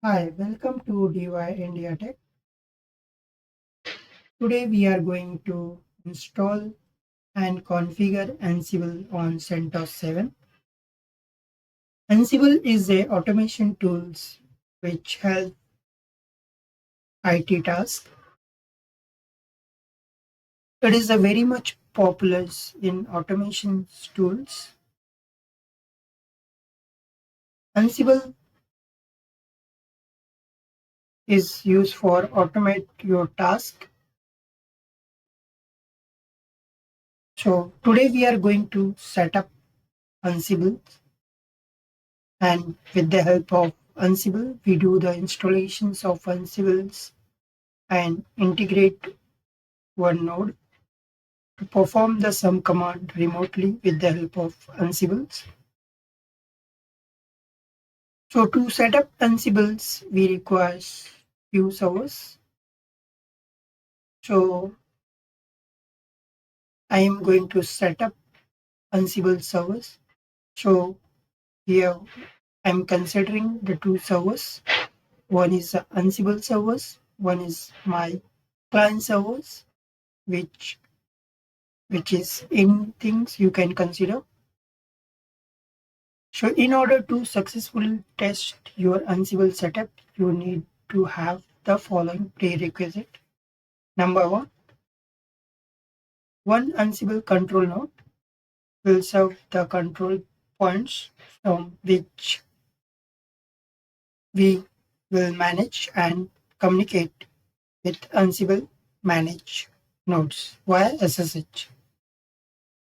Hi, welcome to DY India Tech. Today we are going to install and configure Ansible on CentOS 7. Ansible is a automation tools which help IT tasks. It is a very much popular in automation tools. Ansible is used for automate your task. So today we are going to set up Ansible, and with the help of Ansible we do the installations of Ansibles and integrate one node to perform the sum command remotely with the help of Ansibles. So to set up Ansibles, we require few servers. So I am going to set up Ansible servers. So here I'm considering the two servers. One is the Ansible servers, one is my client servers, which which is in things you can consider. So in order to successfully test your Ansible setup, you need to have the following prerequisite. Number one Ansible control node will serve the control points from which we will manage and communicate with Ansible manage nodes via SSH.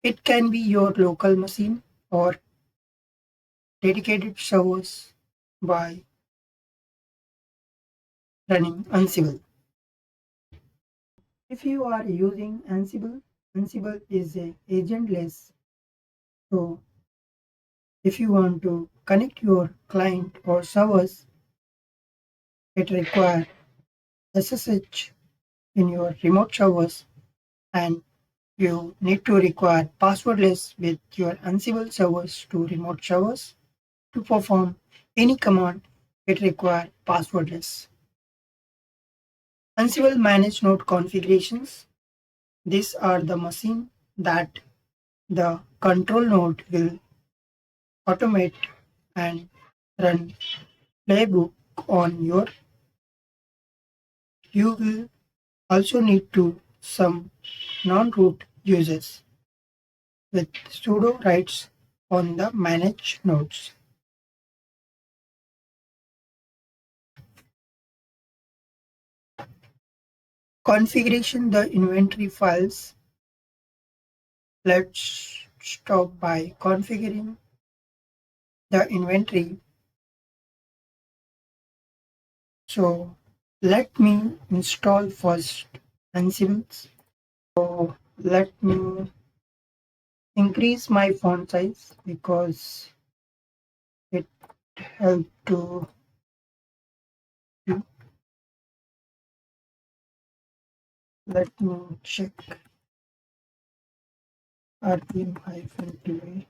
It can be your local machine or dedicated servers by running Ansible. If you are using Ansible, Ansible is a agentless. So if you want to connect your client or servers, it requires SSH in your remote servers, and you need to require passwordless with your Ansible servers to remote servers. To perform any command, it requires passwordless. Ansible manage node configurations. These are the machine that the control node will automate and run playbook on your. You will also need to some non-root users with sudo rights on the manage nodes. Configuration the inventory files. Let's stop by configuring the inventory. So let me install first Ansible. So let me increase my font size because it helped to. Let me check rpm-qa.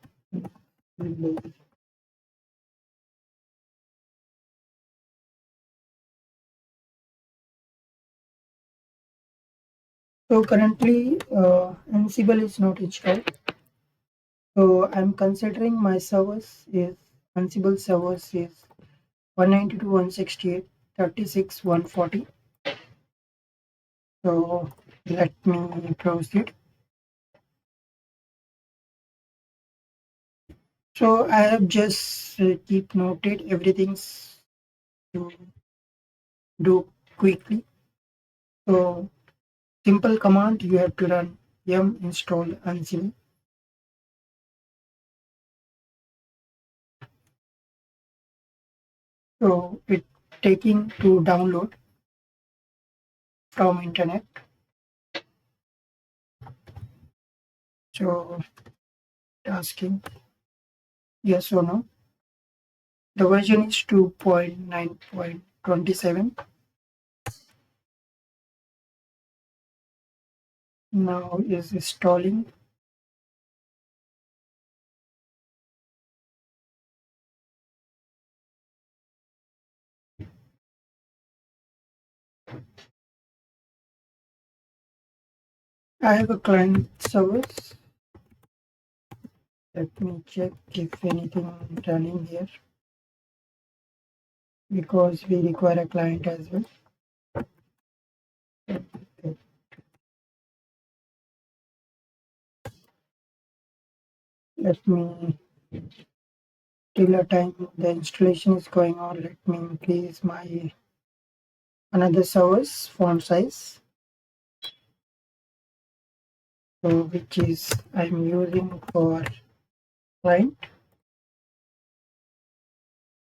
So currently Ansible is not installed. So I'm considering my servers is Ansible servers is 192.168.36.140. So let me proceed. So I have just keep noted everything's to do quickly. So simple command you have to run yum install Ansible. So it taking to download from internet. So asking yes or no. The version is 2.9.27. Now is installing. I have a client service. Let me check if anything running here because we require a client as well. Okay. Let me till a time the installation is going on. Let me increase my another server's font size. So which is I'm using for client.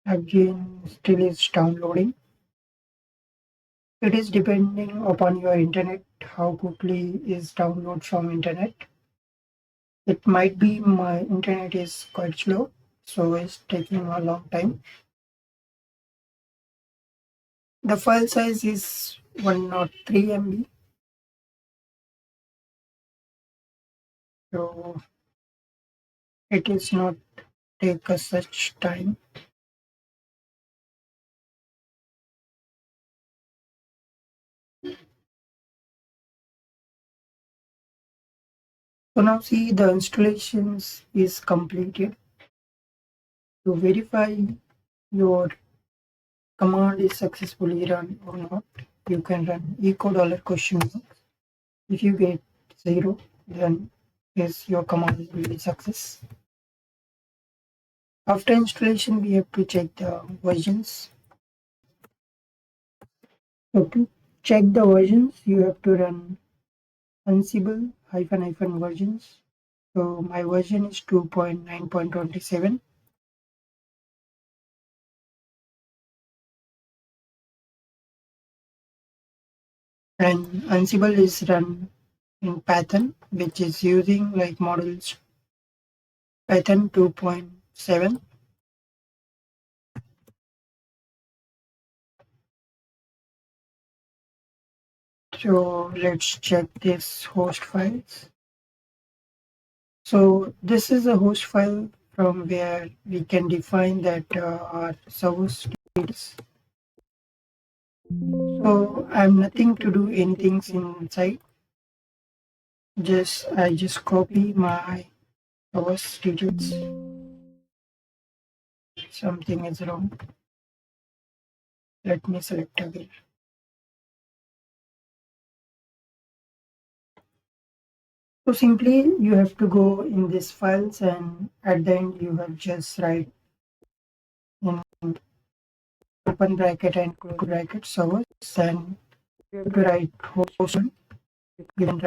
Again, still is downloading. It is depending upon your internet, how quickly is download from internet. It might be my internet is quite slow, so it's taking a long time. The file size is 103 MB, so it is not take us such time. So now see the installations is completed. To verify your command is successfully run or not, you can run echo $question mark. If you get 0, then yes, your command will be success. After installation, we have to check the versions. So to check the versions, you have to run Ansible hyphen versions. So my version is 2.9.27. And Ansible is run in Python, which is using like models Python 2.7. So let's check this host files. So this is a host file from where we can define that our server status. So I'm nothing to do anything inside. I just copy my host details. Something is wrong. Let me select again. So simply you have to go in these files and at the end you have just write in open bracket and close bracket servers and you have to write host. You can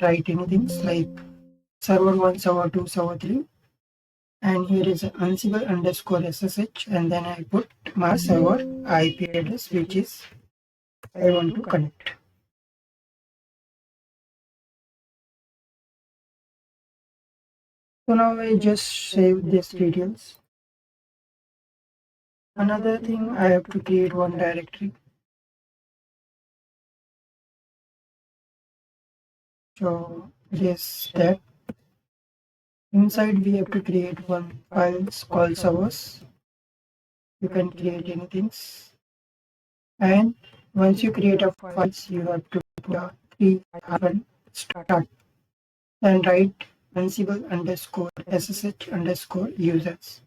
write anything like server 1, server 2, server 3. And here is Ansible underscore SSH and then I put my server IP address which is I want to connect. So now I just save these details. Another thing I have to create one directory. So this that inside we have to create one files called servers. You can create anything. And once you create a files, you have to put a 3 start and write Ansible underscore SSH underscore users.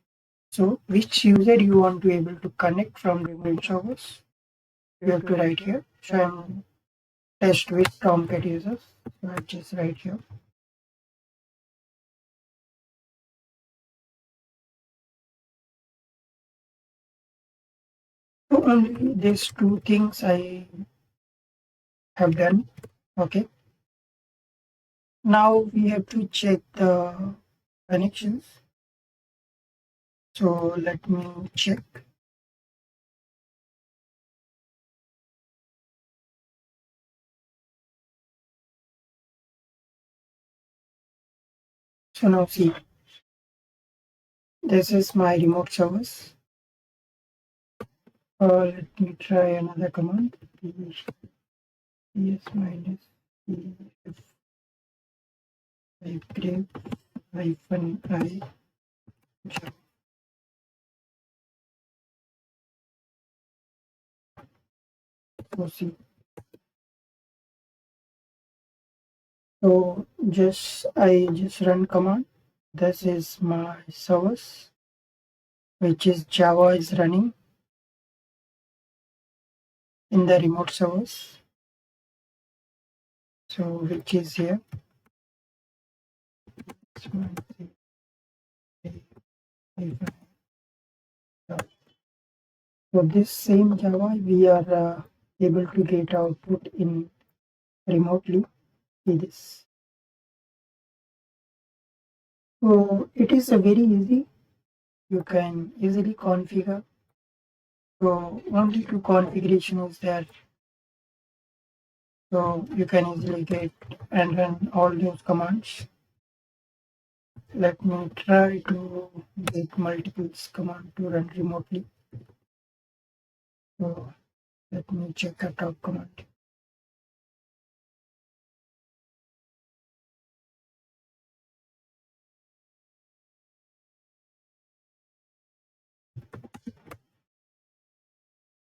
So which user you want to able to connect from remote servers, you have to write here. So I'm test with Tomcat users. So I just write here. So only these two things I have done. Okay. Now we have to check the connections. So let me check. So now see, this is my remote service. Let me try another command. ps minus grep hyphen I java. So see, So I just run command. This is my service, which is Java is running in the remote service. So which is here. So this same Java we are able to get output in remotely. See this. So it is a very easy. You can easily configure. So only two configurations there. So you can easily get and run all those commands. Let me try to get multiple command to run remotely. So let me check a top command.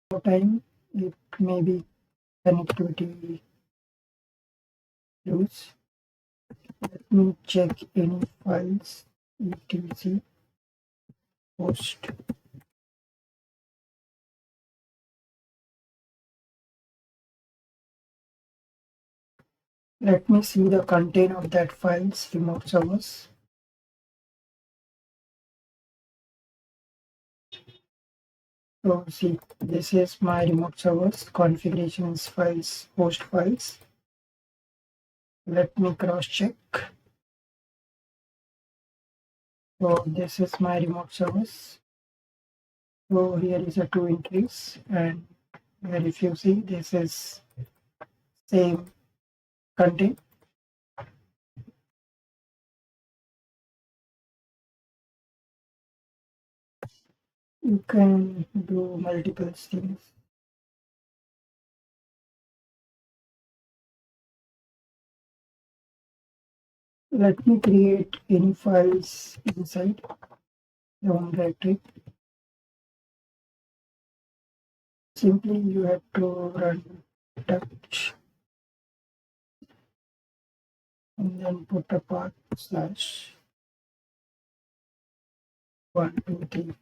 For time it may be connectivity loose. Let me check any files etc host. Let me see the content of that files remote servers. So see, this is my remote servers configurations files, host files. Let me cross check. So this is my remote servers. So here is a two entries, and here if you see this is same content. You can do multiple things. Let me create any files inside the home directory. Simply you have to run touch and then put a path slash 123.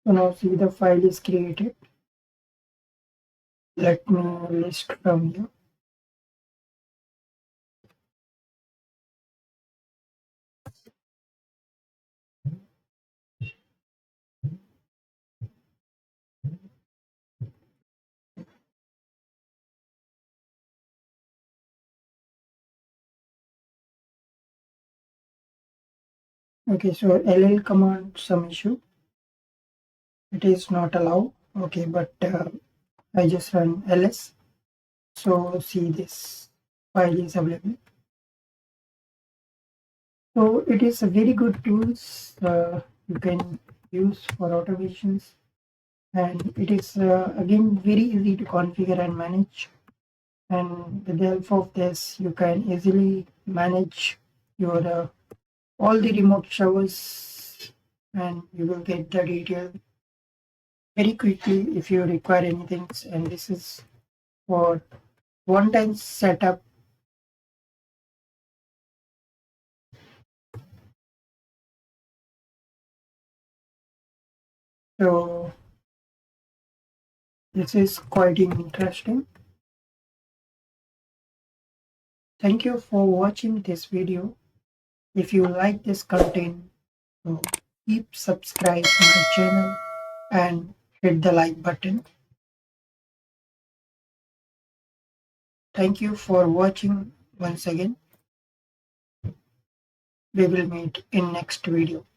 So now see the file is created. Let me list from here. Okay, so ll command some issue. It is not allowed. Okay, but I just run ls. So see this file is available. So it is a very good tools you can use for automations, and it is again very easy to configure and manage. And with the help of this, you can easily manage your all the remote servers, and you will get the detail very quickly if you require anything. And this is for one-time setup. So this is quite interesting. Thank you for watching this video. If you like this content, so keep subscribe my channel and hit the like button. Thank you for watching once again. We will meet in next video.